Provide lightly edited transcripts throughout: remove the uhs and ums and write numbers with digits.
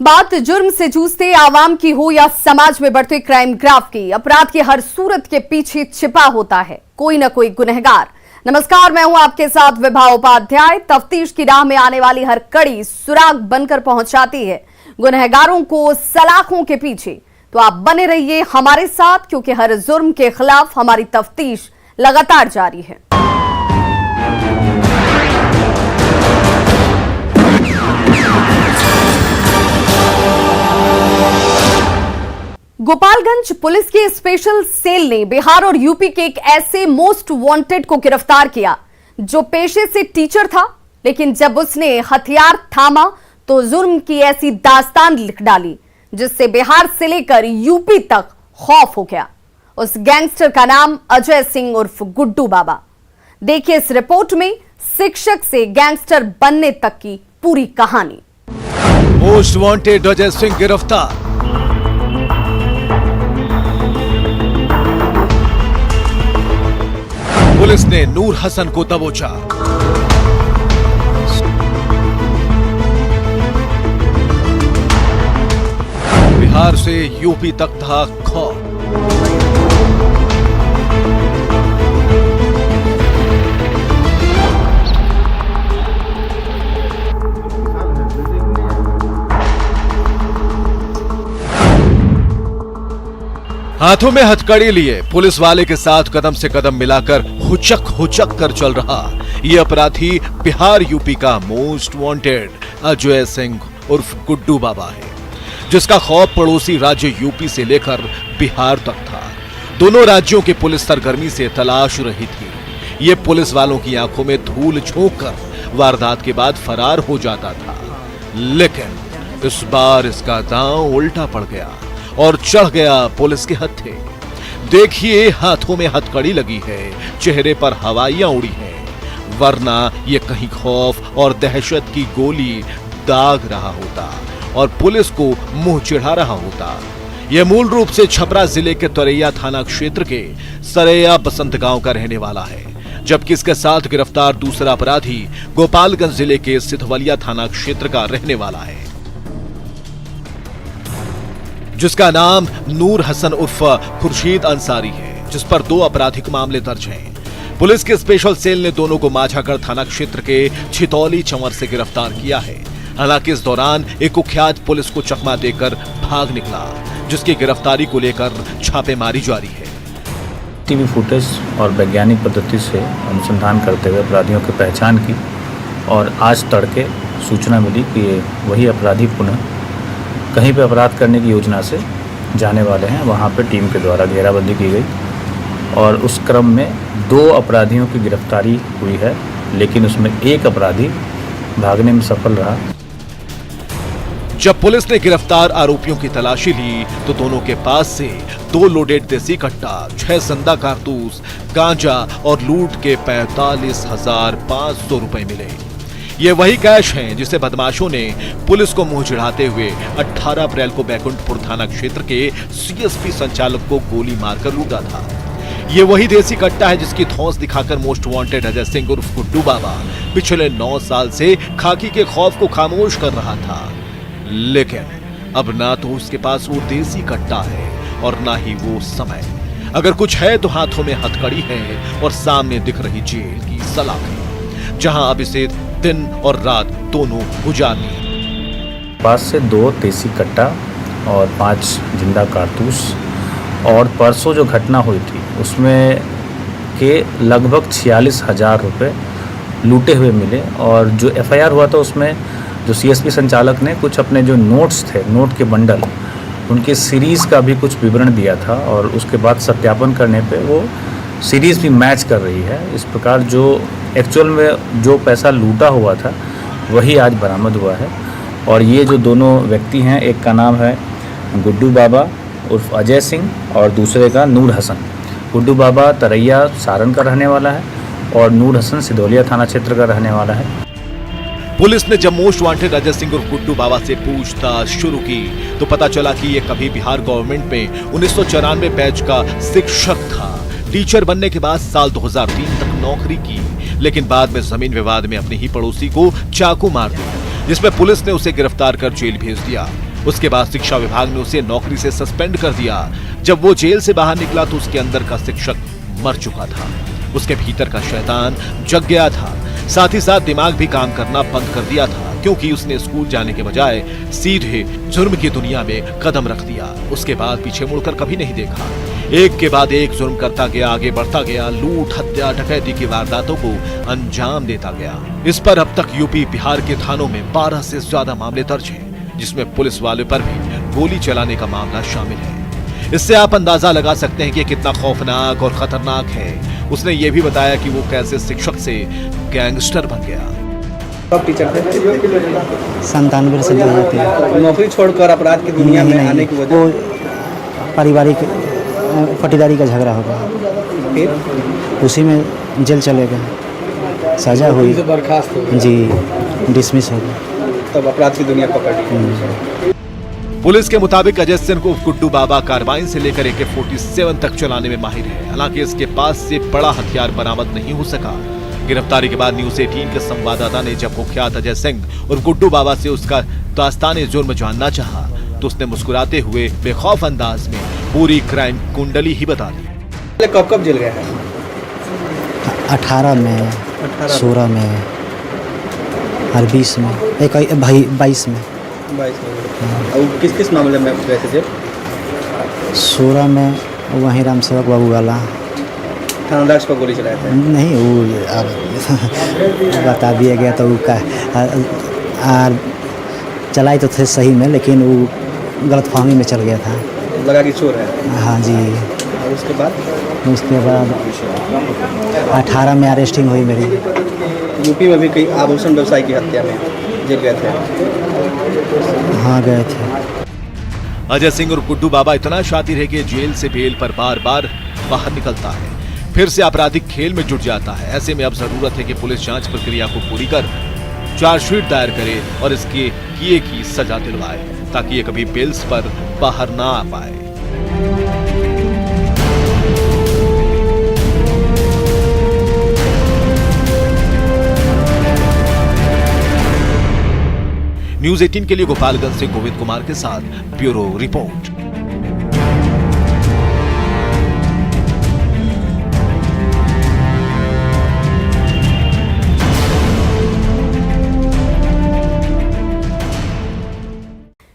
बात जुर्म से जूझते आवाम की हो या समाज में बढ़ते क्राइम ग्राफ की, अपराध की हर सूरत के पीछे छिपा होता है कोई ना कोई गुनहगार। नमस्कार, मैं हूं आपके साथ विभा उपाध्याय। तफ्तीश की राह में आने वाली हर कड़ी सुराग बनकर पहुंचाती है गुनहगारों को सलाखों के पीछे। तो आप बने रहिए हमारे साथ, क्योंकि हर जुर्म के खिलाफ हमारी तफ्तीश लगातार जारी है। गोपालगंज पुलिस की स्पेशल सेल ने बिहार और यूपी के एक ऐसे मोस्ट वांटेड को गिरफ्तार किया जो पेशे से टीचर था, लेकिन जब उसने हथियार थामा तो जुर्म की ऐसी दास्तान लिख डाली जिससे बिहार से लेकर यूपी तक खौफ हो गया। उस गैंगस्टर का नाम अजय सिंह उर्फ गुड्डू बाबा। देखिए इस रिपोर्ट में शिक्षक से गैंगस्टर बनने तक की पूरी कहानी। मोस्ट वांटेड अजय सिंह गिरफ्तार। पुलिस ने नूर हसन को दबोचा। बिहार से यूपी तक था खौफ। हाथों में हथकड़ी लिए पुलिस वाले के साथ कदम से कदम मिलाकर हुचक कर चल रहा ये अपराधी बिहार यूपी का मोस्ट वांटेड अजय सिंह उर्फ गुड्डू बाबा है, जिसका खौफ पड़ोसी राज्य यूपी से लेकर बिहार तक था। दोनों राज्यों के पुलिस सरगर्मी से तलाश रही थी। ये पुलिस वालों की आंखों में धूल झोंक कर वारदात के बाद फरार हो जाता था, लेकिन इस बार इसका दांव उल्टा पड़ गया और चढ़ गया पुलिस के हत्थे। देखिए हाथों में हथकड़ी लगी है, चेहरे पर हवाइयां उड़ी हैं, वरना ये कहीं खौफ और दहशत की गोली दाग रहा होता और पुलिस को मुंह चिढ़ा रहा होता। यह मूल रूप से छपरा जिले के तरैया थाना क्षेत्र के सरैया बसंत गांव का रहने वाला है, जबकि इसके साथ गिरफ्तार दूसरा अपराधी गोपालगंज जिले के सिधवलिया थाना क्षेत्र का रहने वाला है, जिसका नाम नूर हसन उर्फ खुर्शीद अंसारी है, जिस पर 2 आपराधिक मामले दर्ज हैं। पुलिस के स्पेशल सेल ने दोनों को माझागढ़ थाना क्षेत्र के छितौली चंवर से गिरफ्तार किया है। हालांकि इस दौरान एक कुख्यात पुलिस को चकमा देकर भाग निकला, जिसकी गिरफ्तारी को लेकर छापेमारी जारी है। टीवी फुटेज और वैज्ञानिक पद्धति से अनुसंधान करते हुए अपराधियों की पहचान की और आज तड़के सूचना मिली कि वही अपराधी पुनः कहीं पे अपराध करने की योजना से जाने वाले हैं। वहाँ पे टीम के द्वारा घेराबंदी की गई और उस क्रम में 2 अपराधियों की गिरफ्तारी हुई है, लेकिन उसमें एक अपराधी भागने में सफल रहा। जब पुलिस ने गिरफ्तार आरोपियों की तलाशी ली तो दोनों के पास से 2 लोडेड देसी कट्टा, 6 जिंदा कारतूस, गांजा और लूट के 45,500 रुपए मिले। ये वही कैश हैं जिसे बदमाशों ने पुलिस को मुंह चिढ़ाते हुए 18 अप्रैल को बैकुंठपुर थाना क्षेत्र के सीएसपी संचालक को गोली मारकर लूटा था। ये वही देसी कट्टा है जिसकी धौंस दिखाकर मोस्ट वांटेड अजय सिंह उर्फ गुड्डू बाबा पिछले 9 साल से खाकी के खौफ को खामोश कर रहा था, लेकिन अब ना तो उसके पास वो देसी कट्टा है और ना ही वो समय। अगर कुछ है तो हाथों में हथकड़ी है और सामने दिख रही जेल की सलाखें, जहां अब इसे दिन और रात दोनों गुजारनी। पास से 2 देसी कट्टा और 5 जिंदा कारतूस और परसों जो घटना हुई थी उसमें के लगभग 46,000 रुपये लूटे हुए मिले। और जो एफआईआर हुआ था उसमें जो सीएसपी संचालक ने कुछ अपने जो नोट्स थे, नोट के बंडल, उनके सीरीज़ का भी कुछ विवरण दिया था और उसके बाद सत्यापन करने पे वो सीरीज़ भी मैच कर रही है। इस प्रकार जो एक्चुअल में जो पैसा लूटा हुआ था वही आज बरामद हुआ है। और ये जो दोनों व्यक्ति हैं, एक का नाम है गुड्डू बाबा उर्फ अजय सिंह और दूसरे का नूर हसन। गुड्डू बाबा तरैया सारण का रहने वाला है और नूर हसन सिधौलिया थाना क्षेत्र का रहने वाला है। पुलिस ने जब मोस्ट वांटेड अजय सिंह उर्फ गुड्डू बाबा से पूछताछ शुरू की तो पता चला कि ये कभी बिहार गवर्नमेंट में 1994 बैच का शिक्षक था। टीचर बनने के बाद साल 2003 तक नौकरी की, लेकिन बाद में जमीन विवाद में अपने ही पड़ोसी को चाकू मार दिया, जिसमें पुलिस ने उसे गिरफ्तार कर जेल भेज दिया। उसके बाद शिक्षा विभाग ने उसे नौकरी से सस्पेंड कर दिया। जब वो जेल से बाहर निकला तो उसके अंदर का शिक्षक मर चुका था। उसके भीतर का शैतान जग गया था। साथ ही साथ दिमाग भी काम करना बंद कर दिया था, क्योंकि उसने स्कूल जाने के बजाय सीधे जुर्म की दुनिया में कदम रख दिया। उसके बाद पीछे मुड़कर कभी नहीं देखा। एक के बाद एक जुर्म करता गया, आगे बढ़ता गया, लूट, हत्या, डकैती की वारदातों को अंजाम देता गया। इस पर अब तक यूपी बिहार के थानों में 12 से ज्यादा मामले दर्ज हैं, जिसमें पुलिस वाले पर भी गोली चलाने का मामला शामिल है। इससे आप अंदाजा लगा सकते हैं कि कितना खौफनाक और खतरनाक है। उसने ये भी बताया कि वो कैसे शिक्षक से गैंगस्टर बन गया। कब टीचर थे? 97 से थे। नौकरी छोड़कर अपराध की दुनिया में आने की वजह? वो पारिवारिक पटीदारी का झगड़ा हो गया, फिर उसी में जेल चले गए, सजा हुई, बर्खास्त हो गए। जी डिसमिस हो गया, तब अपराध की दुनिया पकड़ ली। पुलिस के मुताबिक अजय सिंह को गुड्डू बाबा कार्बाइन से लेकर AK-47 तक चलाने में माहिर है। हालांकि इसके पास से बड़ा हथियार बरामद नहीं हो सका। गिरफ्तारी के बाद न्यूज 18 के संवाददाता ने जब कुख्यात अजय सिंह और गुड्डू बाबा से उसका दास्ताने जुर्म जानना चाहा, तो उसने मुस्कुराते हुए बेखौफ अंदाज में पूरी क्राइम कुंडली ही बता दी। कब कब जेल गया है? 18 में, 16 में और 20 में, 22 में। 22 में। और किस किस मामले में गए थे जेल? 16 में वहीं राम सेवक बाबू वाला थानाध्यक्ष पर गोली चलाए थे? नहीं, वो अब बता दिया गया तो चलाई तो थे सही में, लेकिन वो गलतफहमी में चल गया था। लगा कि चोर है? हाँ जी। और उसके बाद 18 में अरेस्टिंग हुई मेरी। यूपी में भी कई आभूषण व्यवसायी की हत्या में जेल गए थे? हाँ गए थे। अजय सिंह और गुड्डू बाबा इतना शातिर है कि जेल से बेल पर बार बार बाहर निकलता है, फिर से आपराधिक खेल में जुट जाता है। ऐसे में अब जरूरत है कि पुलिस जांच प्रक्रिया को पूरी कर चार्जशीट दायर करे और इसके किए की सजा दिलवाए, ताकि ये कभी बेल्स पर बाहर ना आ पाए। न्यूज 18 के लिए गोपालगंज से गोविंद कुमार के साथ ब्यूरो रिपोर्ट।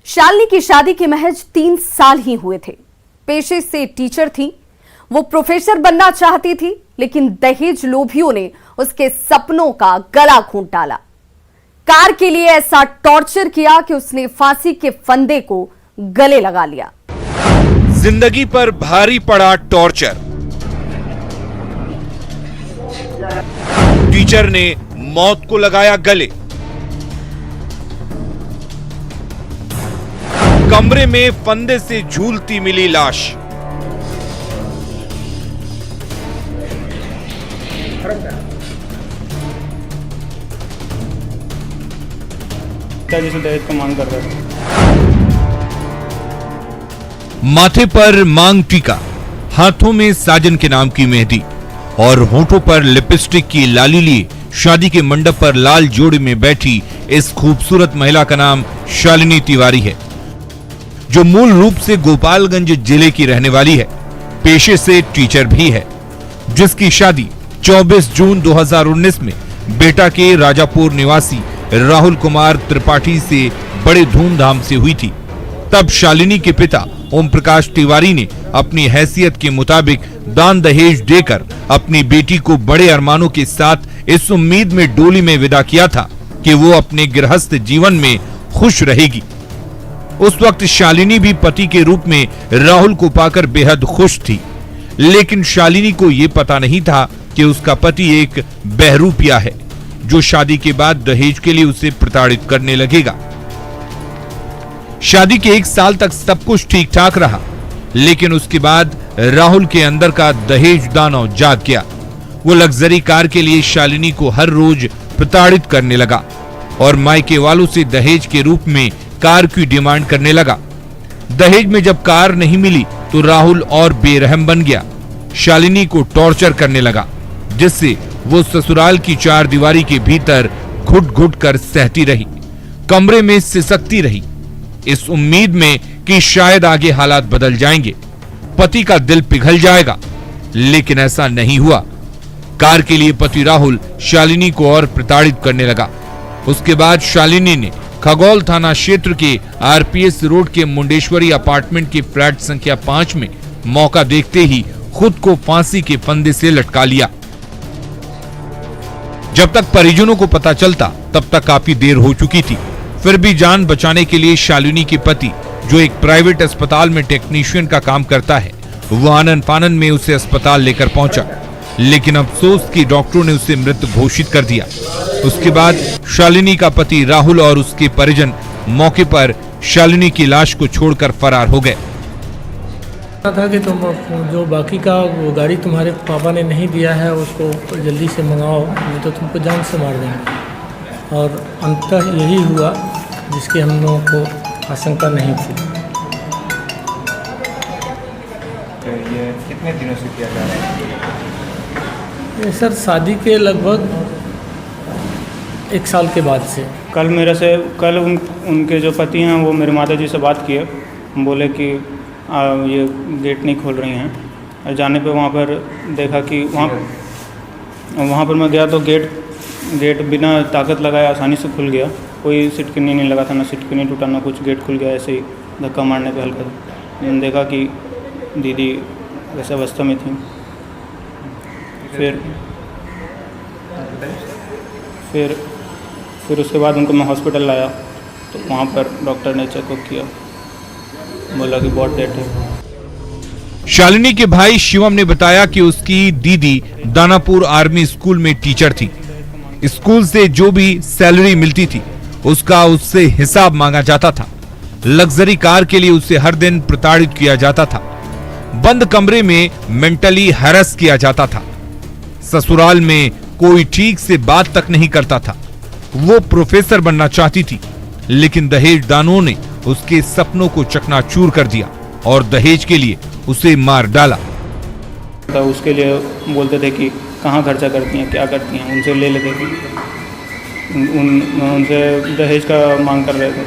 शालिनी की शादी के महज 3 साल ही हुए थे। पेशे से टीचर थी। वो प्रोफेसर बनना चाहती थी, लेकिन दहेज लोभियों ने उसके सपनों का गला घोंट डाला। कार के लिए ऐसा टॉर्चर किया कि उसने फांसी के फंदे को गले लगा लिया। जिंदगी पर भारी पड़ा टॉर्चर। टीचर ने मौत को लगाया गले। कमरे में फंदे से झूलती मिली लाश। जिसे दहेज को मांग कर रहे थे। माथे पर मांग टीका, हाथों में साजन के नाम की मेहंदी और होठों पर लिपस्टिक की लाली लिए शादी के मंडप पर लाल जोड़े में बैठी इस खूबसूरत महिला का नाम शालिनी तिवारी है, जो मूल रूप से गोपालगंज जिले की रहने वाली है। पेशे से टीचर भी है, जिसकी शादी 24 जून 2019 में बेटा के राजापुर निवासी राहुल कुमार त्रिपाठी से बड़े धूमधाम से हुई थी। तब शालिनी के पिता ओम प्रकाश तिवारी ने अपनी हैसियत के मुताबिक दान दहेज देकर अपनी बेटी को बड़े अरमानों के साथ इस उम्मीद में डोली में विदा किया था कि वो अपने गृहस्थ जीवन में खुश रहेगी। उस वक्त शालिनी भी पति के रूप में राहुल को पाकर बेहद खुश थी, लेकिन शालिनी को यह पता नहीं था कि उसका पति एक बहरूपिया है, जो शादी के बाद दहेज के लिए उसे प्रताड़ित करने लगेगा। शादी के 1 साल तक सब कुछ ठीक ठाक रहा, लेकिन उसके बाद राहुल के अंदर का दहेज दानव जाग गया। वो लग्जरी कार के लिए शालिनी को हर रोज प्रताड़ित करने लगा और मायके वालों से दहेज के रूप में कार की डिमांड करने लगा। दहेज में जब कार नहीं मिली तो राहुल और बेरहम बन गया, शालिनी को टॉर्चर करने लगा, जिससे वो ससुराल की 4 दीवारी के भीतर घुट घुट कर सहती रही, कमरे में सिसकती रही। इस उम्मीद में कि शायद आगे हालात बदल जाएंगे, पति का दिल पिघल जाएगा, लेकिन ऐसा नहीं हुआ। कार के लिए पति राहुल शालिनी को और प्रताड़ित करने लगा। उसके बाद शालिनी ने खगौल थाना क्षेत्र के आरपीएस रोड के मुंडेश्वरी अपार्टमेंट के फ्लैट संख्या 5 में मौका देखते ही खुद को फांसी के फंदे से लटका लिया। जब तक परिजनों को पता चलता तब तक काफी देर हो चुकी थी। फिर भी जान बचाने के लिए शालिनी के पति, जो एक प्राइवेट अस्पताल में टेक्नीशियन का काम करता है, वो आनन फानन में उसे अस्पताल लेकर पहुंचा, लेकिन अफसोस कि डॉक्टरों ने उसे मृत घोषित कर दिया। उसके बाद शालिनी का पति राहुल और उसके परिजन मौके पर शालिनी की लाश को छोड़कर फरार हो गए। था कि तुम जो बाकी का वो गाड़ी तुम्हारे पापा ने नहीं दिया है उसको जल्दी से मंगाओ, नहीं तो तुमको जान से मार देंगे। और अंततः यही हुआ जिसकी हम लोगों को आशंका नहीं थी। तो ये कितने दिनों से किया जा रहा है? ये सर शादी के लगभग 1 साल के बाद से। कल उनके जो पति हैं वो मेरे माता जी से बात किए, बोले कि ये गेट नहीं खोल रही हैं। और जाने पे वहाँ पर देखा कि वहाँ पर मैं गया तो गेट बिना ताकत लगाए आसानी से खुल गया। कोई सिटकिनी नहीं लगा था, ना सिटकिनी टूटा ना कुछ, गेट खुल गया ऐसे ही धक्का मारने पे हल्का। मैंने देखा कि दीदी वैसे अवस्था में थी। फिर उसके बाद उनको मैं हॉस्पिटल लाया तो वहाँ पर डॉक्टर ने चेकअप किया, बोला कि बहुत डेट है। शालिनी के भाई शिवम ने बताया कि उसकी दीदी दानापुर आर्मी स्कूल में टीचर थी। स्कूल से जो भी सैलरी मिलती थी उसका उससे हिसाब मांगा जाता था। लग्जरी कार के लिए उसे हर दिन प्रताड़ित किया जाता था। बंद कमरे में मेंटली हैरेस किया जाता था। ससुराल में कोई ठीक से बात तक नहीं करता था। वो प्रोफेसर बनना चाहती थी, लेकिन दहेज दानों ने उसके सपनों को चकनाचूर कर दिया और दहेज के लिए उसे मार डाला। तो उसके लिए बोलते थे कि कहाँ खर्चा करती हैं, क्या करती हैं, उनसे ले लेते थे। उनसे दहेज का मांग कर रहे थे,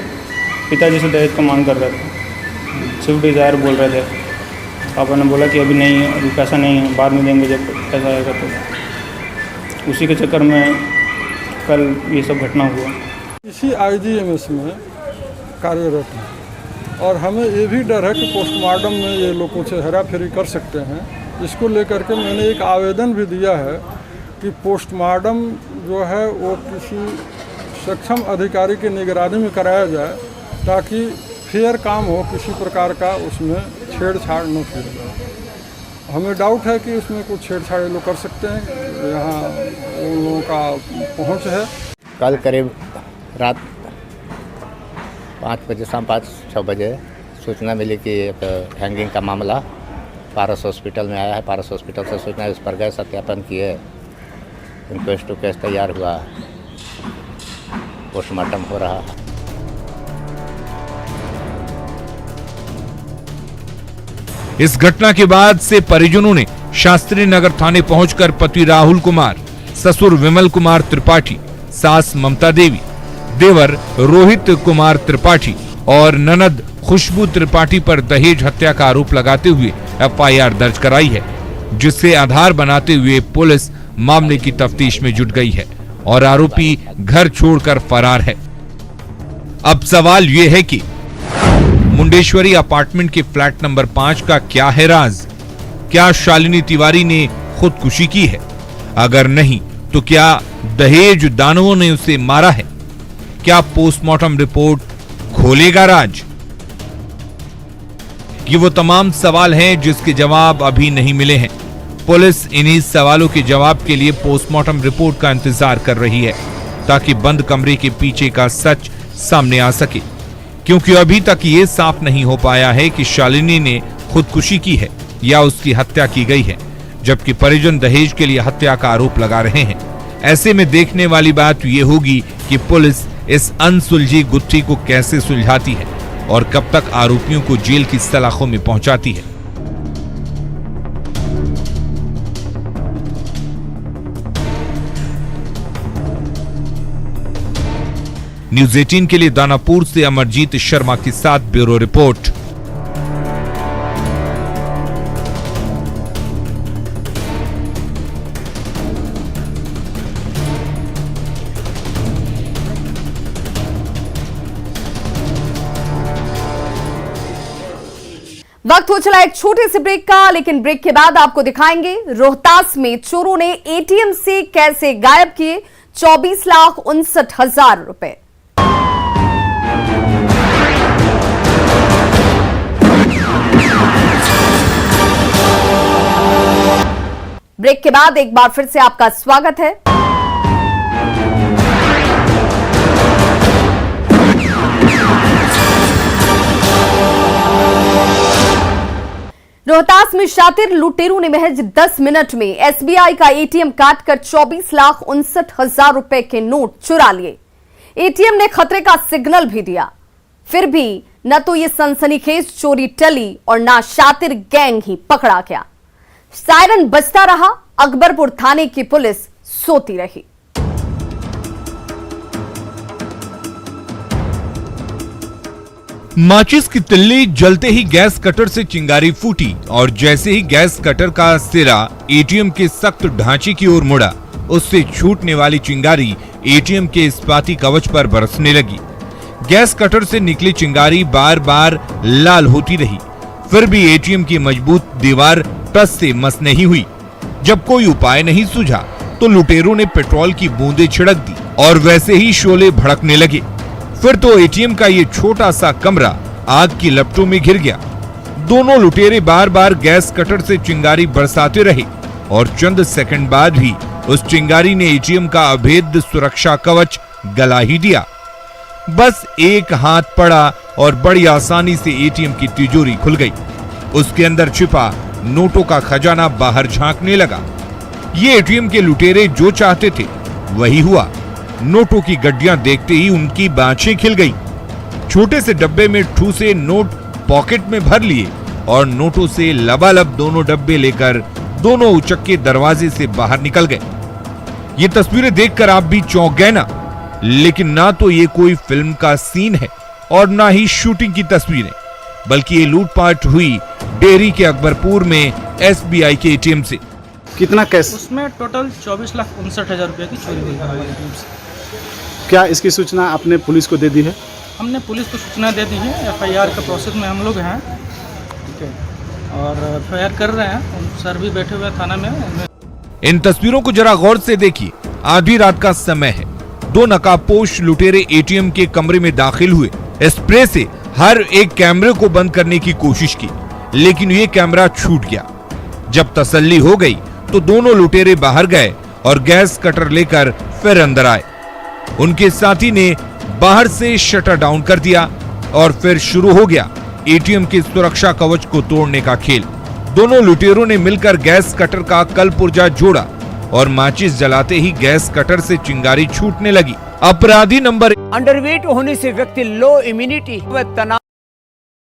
पिताजी से दहेज का मांग कर रहे थे। स्विफ्ट डिज़ायर बोल रहे थे। पापा ने बोला कि अभी नहीं, अभी पैसा नहीं है, बाद में देंगे जब पैसा आएगा। तो उसी के चक्कर में कल ये सब घटना हुआ। इसी IGMS में कार्यरत हैं और हमें ये भी डर है कि पोस्टमार्टम में ये लोग कुछ हेरा फेरी कर सकते हैं। इसको लेकर के मैंने एक आवेदन भी दिया है कि पोस्टमार्टम जो है वो किसी सक्षम अधिकारी की निगरानी में कराया जाए, ताकि फेयर काम हो, किसी प्रकार का उसमें छेड़छाड़ न किया जाए। हमें डाउट है कि उसमें कुछ छेड़छाड़ लोग कर सकते हैं। यहाँ उन लोगों का पहुँच है। कल करीब रात 5 बजे, शाम 5-6 बजे सूचना मिली कि एक हैंगिंग का मामला पारस हॉस्पिटल में आया है। पारस हॉस्पिटल से सूचना उस पर गए, सत्यापन किए, इंक्वेस्ट टू केस तैयार हुआ, पोस्टमार्टम हो रहा है। इस घटना के बाद से परिजनों ने शास्त्री नगर थाने पहुंचकर पति राहुल कुमार, ससुर विमल कुमार त्रिपाठी, सास ममता देवी, देवर रोहित कुमार त्रिपाठी और ननद खुशबू त्रिपाठी पर दहेज हत्या का आरोप लगाते हुए FIR दर्ज कराई है, जिससे आधार बनाते हुए पुलिस मामले की तफ्तीश में जुट गई है और आरोपी घर छोड़कर फरार है। अब सवाल ये है कि मुंडेश्वरी अपार्टमेंट के फ्लैट नंबर 5 का क्या है राज? क्या शालिनी तिवारी ने खुदकुशी की है? अगर नहीं तो क्या दहेज दानवों ने उसे मारा है? क्या पोस्टमार्टम रिपोर्ट खोलेगा राज? ये वो तमाम सवाल हैं जिसके जवाब अभी नहीं मिले हैं। पुलिस इन्हीं सवालों के जवाब के लिए पोस्टमार्टम रिपोर्ट का इंतजार कर रही है, ताकि बंद कमरे के पीछे का सच सामने आ सके, क्योंकि अभी तक ये साफ नहीं हो पाया है कि शालिनी ने खुदकुशी की है या उसकी हत्या की गई है, जबकि परिजन दहेज के लिए हत्या का आरोप लगा रहे हैं। ऐसे में देखने वाली बात यह होगी कि पुलिस इस अनसुलझी गुत्थी को कैसे सुलझाती है और कब तक आरोपियों को जेल की सलाखों में पहुंचाती है। न्यूज 18 के लिए दानापुर से अमरजीत शर्मा के साथ ब्यूरो रिपोर्ट। वक्त हो चला एक छोटे से ब्रेक का, लेकिन ब्रेक के बाद आपको दिखाएंगे रोहतास में चोरों ने एटीएम से कैसे गायब किए 24,59,000 रुपए। ब्रेक के बाद एक बार फिर से आपका स्वागत है। रोहतास में शातिर लुटेरों ने महज 10 मिनट में एसबीआई का एटीएम काटकर 24,59,000 रुपए के नोट चुरा लिए। एटीएम ने खतरे का सिग्नल भी दिया, फिर भी न तो ये सनसनीखेज चोरी टली और ना शातिर गैंग ही पकड़ा गया। सायरन बजता रहा, अकबरपुर थाने की पुलिस सोती रही। माचिस की तिल्ली जलते ही गैस कटर से चिंगारी फूटी और जैसे ही गैस कटर का सिरा एटीएम के सख्त ढांचे की ओर मुड़ा, उससे छूटने वाली चिंगारी एटीएम के इस्पाती कवच पर बरसने लगी। गैस कटर से निकली चिंगारी बार बार लाल होती रही, फिर भी एटीएम की मजबूत दीवार टस से मस नहीं हुई। जब कोई उपाय नहीं सूझा तो लुटेरों ने पेट्रोल की बूंदें छिड़क दी और वैसे ही शोले भड़कने लगे। फिर तो एटीएम का ये छोटा सा कमरा आग की लपटों में घिर गया। दोनों लुटेरे बार बार गैस कटर से चिंगारी बरसाते रहे और चंद सेकंड बाद ही उस चिंगारी ने एटीएम का अभेद्य सुरक्षा कवच गला ही दिया। बस एक हाथ पड़ा और बड़ी आसानी से एटीएम की तिजोरी खुल गई। उसके अंदर छिपा नोटों का खजाना बाहर झांकने लगा। ये एटीएम के लुटेरे जो चाहते थे वही हुआ। नोटों की गड्डियां देखते ही उनकी बाँछें खिल गई। छोटे से डब्बे में ठूसे नोट पॉकेट में भर लिए और नोटों से लबालब दोनों डब्बे लेकर दोनों उचक्के दरवाजे से बाहर निकल गए। ये तस्वीरें देखकर आप भी चौंक गए ना? लेकिन ना तो ये कोई फिल्म का सीन है और ना ही शूटिंग की तस्वीरें, बल्कि ये लूटपाट हुई डेहरी के अकबरपुर में एसबीआई के एटीएम से। कितना कैश? उसमें टोटल 24,59,000 रुपये की चोरी हुई हमारे एटीएम से। क्या इसकी सूचना आपने पुलिस को दे दी है? हमने पुलिस को सूचना दे दी है। एफआईआर का प्रोसेस में हम लोग हैं, ठीक है, और एफआईआर कर रहे हैं। सर भी बैठे हुए थाना में। इन तस्वीरों को जरा गौर से देखिए। आधी रात का समय है। दो नकाबपोश लुटेरे एटीएम के कमरे में दाखिल हुए। स्प्रे से हर एक कैमरे को बंद करने की कोशिश की, लेकिन ये कैमरा छूट गया। जब तसल्ली हो गई तो दोनों लुटेरे बाहर गए और गैस कटर लेकर फिर अंदर आए। उनके साथी ने बाहर से शटर डाउन कर दिया और फिर शुरू हो गया एटीएम के सुरक्षा कवच को तोड़ने का खेल। दोनों लुटेरों ने मिलकर गैस कटर का कलपुर्जा जोड़ा और माचिस जलाते ही गैस कटर से चिंगारी छूटने लगी। अपराधी नंबर अंडरवेट होने से व्यक्ति लो इम्यूनिटी व तनाव